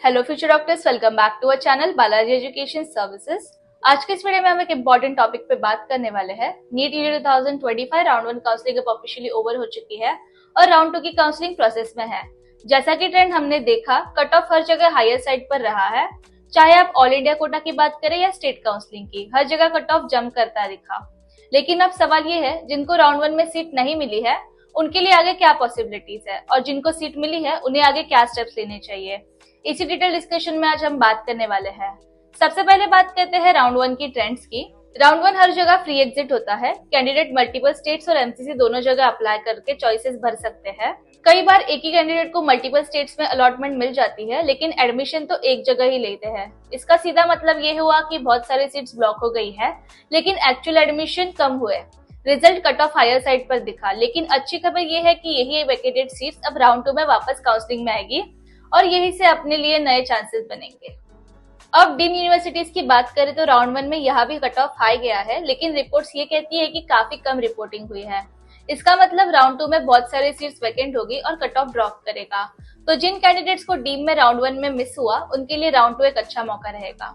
Hello future doctors, welcome back to our channel Balaji education services. आज के इस video में हम एक इम्पोर्टेंट टॉपिक पे बात करने वाले हैं। नीट ईयर 2025 राउंड 1 काउंसलिंग अब ऑफिशियली ओवर हो चुकी है और राउंड 2 की काउंसलिंग प्रोसेस में है। जैसा कि ट्रेंड हमने देखा, कट ऑफ हर जगह हायर साइड पर रहा है। चाहे आप ऑल इंडिया कोटा की बात करें या स्टेट काउंसलिंग की, हर जगह कट ऑफ जंप करता दिखा। लेकिन अब सवाल ये है, जिनको राउंड 1 में सीट नहीं मिली है उनके लिए आगे क्या पॉसिबिलिटीज है और जिनको सीट मिली है उन्हें आगे क्या स्टेप्स लेने चाहिए, इसी डिटेल डिस्कशन में आज हम बात करने वाले हैं। सबसे पहले बात करते हैं राउंड 1 की ट्रेंड्स की। राउंड 1 हर जगह फ्री एग्जिट होता है। कैंडिडेट मल्टीपल स्टेट्स और एमसीसी दोनों जगह अप्लाई करके चॉइसेस भर सकते हैं। कई बार एक ही कैंडिडेट को मल्टीपल स्टेट्स में अलॉटमेंट मिल जाती है, लेकिन एडमिशन तो एक जगह ही लेते हैं। इसका सीधा मतलब ये हुआ कि बहुत सारी सीट्स ब्लॉक हो गई है, लेकिन एक्चुअल एडमिशन कम हुए। Result cut off higher side पर दिखा, लेकिन अच्छी खबर ये है कि यही वैकेटेड सीट्स अब राउंड 2 में वापस काउंसलिंग में आएगी और यही से अपने लिए नए चांसेस बनेंगे। अब डीम यूनिवर्सिटीज की बात करें तो राउंड 1 में यहाँ भी कट ऑफ हाई गया है, लेकिन रिपोर्ट्स ये कहती है कि काफी कम रिपोर्टिंग हुई है। इसका मतलब राउंड 2 में बहुत सारी सीट्स वैकेंट होगी और कट ऑफ ड्रॉप करेगा। तो जिन कैंडिडेट्स को डीम में राउंड 1 में मिस हुआ उनके लिए राउंड 2 एक अच्छा मौका रहेगा।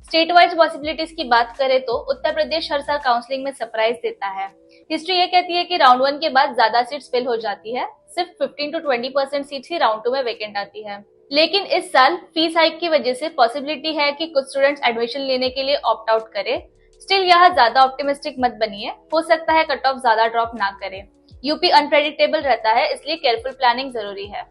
स्टेट वाइज पॉसिबिलिटीज की बात करें तो उत्तर प्रदेश हर साल काउंसलिंग में सरप्राइज देता है। हिस्ट्री ये कहती है कि राउंड 1 के बाद ज्यादा सीट्स फिल हो जाती है, सिर्फ 15 to 20% सीट्स ही राउंड 2 में वैकेंट आती है। लेकिन इस साल फीस हाइक की वजह से पॉसिबिलिटी है कि कुछ स्टूडेंट्स एडमिशन लेने के लिए ऑप्ट आउट करें। स्टिल यहाँ ज्यादा ऑप्टिमिस्टिक मत बनिए, हो सकता है कट ऑफ ज्यादा ड्रॉप ना करे। यूपी अनप्रेडिक्टेबल रहता है, इसलिए केयरफुल प्लानिंग जरूरी है।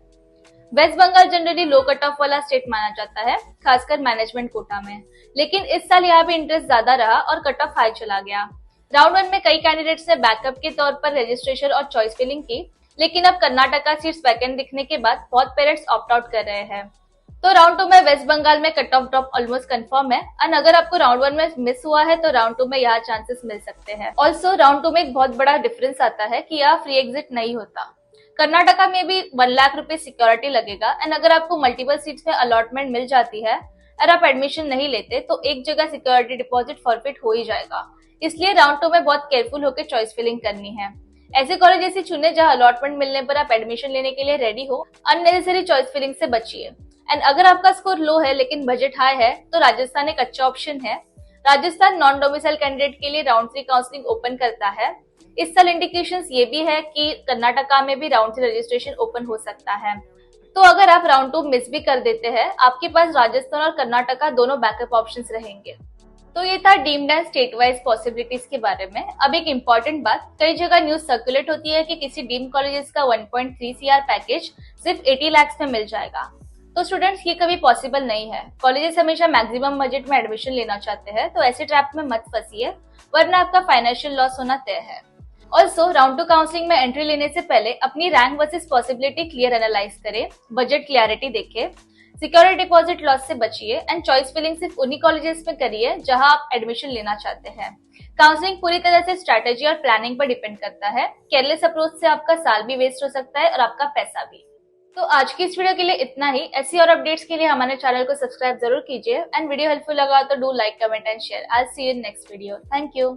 West Bengal generally low cut off वाला स्टेट माना जाता है, खासकर मैनेजमेंट कोटा में, लेकिन इस साल यहाँ भी इंटरेस्ट ज्यादा रहा और कट ऑफ हाई चला गया। राउंड 1 में कई कैंडिडेट्स ने बैकअप के तौर पर रजिस्ट्रेशन और चॉइस फिलिंग की, लेकिन अब कर्नाटका सीट्स वैकेंट दिखने के बाद बहुत पेरेंट्स ऑप्ट आउट कर रहे हैं। तो राउंड 2 में वेस्ट बंगाल में cut off drop almost confirm है, और अगर आपको राउंड 1 में मिस हुआ है तो राउंड 2 में यहाँ चांसेस मिल सकते हैं। ऑल्सो राउंड 2 में एक बहुत बड़ा डिफरेंस आता है कि यहाँ फ्री एग्जिट नहीं होता। कर्नाटका में भी 1 लाख रुपए सिक्योरिटी लगेगा, एंड अगर आपको मल्टीपल सीट्स में अलॉटमेंट मिल जाती है और आप एडमिशन नहीं लेते तो एक जगह सिक्योरिटी डिपॉजिट फॉरफिट हो ही जाएगा। इसलिए राउंड 2 में बहुत केयरफुल होकर चॉइस फिलिंग करनी है। ऐसे कॉलेजेस ही चुने जहां अलॉटमेंट मिलने पर आप एडमिशन लेने के लिए रेडी हो। अननेसेसरी चॉइस फिलिंग से बचिए। एंड अगर आपका स्कोर लो है लेकिन बजट हाई है तो राजस्थान एक अच्छा ऑप्शन है। राजस्थान नॉन डोमिसाइल कैंडिडेट के लिए राउंड 3 काउंसलिंग ओपन करता है। इस साल इंडिकेशंस ये भी है कि कर्नाटका में भी राउंड 3 रजिस्ट्रेशन ओपन हो सकता है। तो अगर आप राउंड 2 मिस भी कर देते हैं, आपके पास राजस्थान और कर्नाटका दोनों बैकअप ऑप्शंस रहेंगे। तो ये था deemed and state wise possibilities के बारे में। अब एक इम्पॉर्टेंट बात, कई जगह न्यूज सर्कुलेट होती है कि किसी डीम्ड कॉलेजेस का 1.3 CR पैकेज सिर्फ 80 लाख में मिल जाएगा। तो स्टूडेंट्स, ये कभी पॉसिबल नहीं है। कॉलेजेस हमेशा मैक्सिमम बजट में एडमिशन लेना चाहते हैं, तो ऐसे ट्रैप में मत फंसिए, वरना आपका फाइनेंशियल लॉस होना तय है। ऑल्सो राउंड 2 काउंसलिंग में एंट्री लेने से पहले अपनी rank versus possibility clear analyse करें, बजट क्लियरिटी देखें, सिक्योरिटी डिपॉजिट लॉस से बचिए, एंड चॉइस फिलिंग सिर्फ उन्हीं कॉलेजेस में करिए जहां आप एडमिशन लेना चाहते हैं। काउंसलिंग पूरी तरह से स्ट्रैटेजी और प्लानिंग पर डिपेंड करता है। केयरलेस अप्रोच से आपका साल भी वेस्ट हो सकता है और आपका पैसा भी। तो आज की इस वीडियो के लिए इतना ही। ऐसी और अपडेट्स के लिए हमारे चैनल को सब्सक्राइब जरूर कीजिए, एंड वीडियो हेल्पफुल लगा तो do like, comment and share. I will see you in next video. Thank you.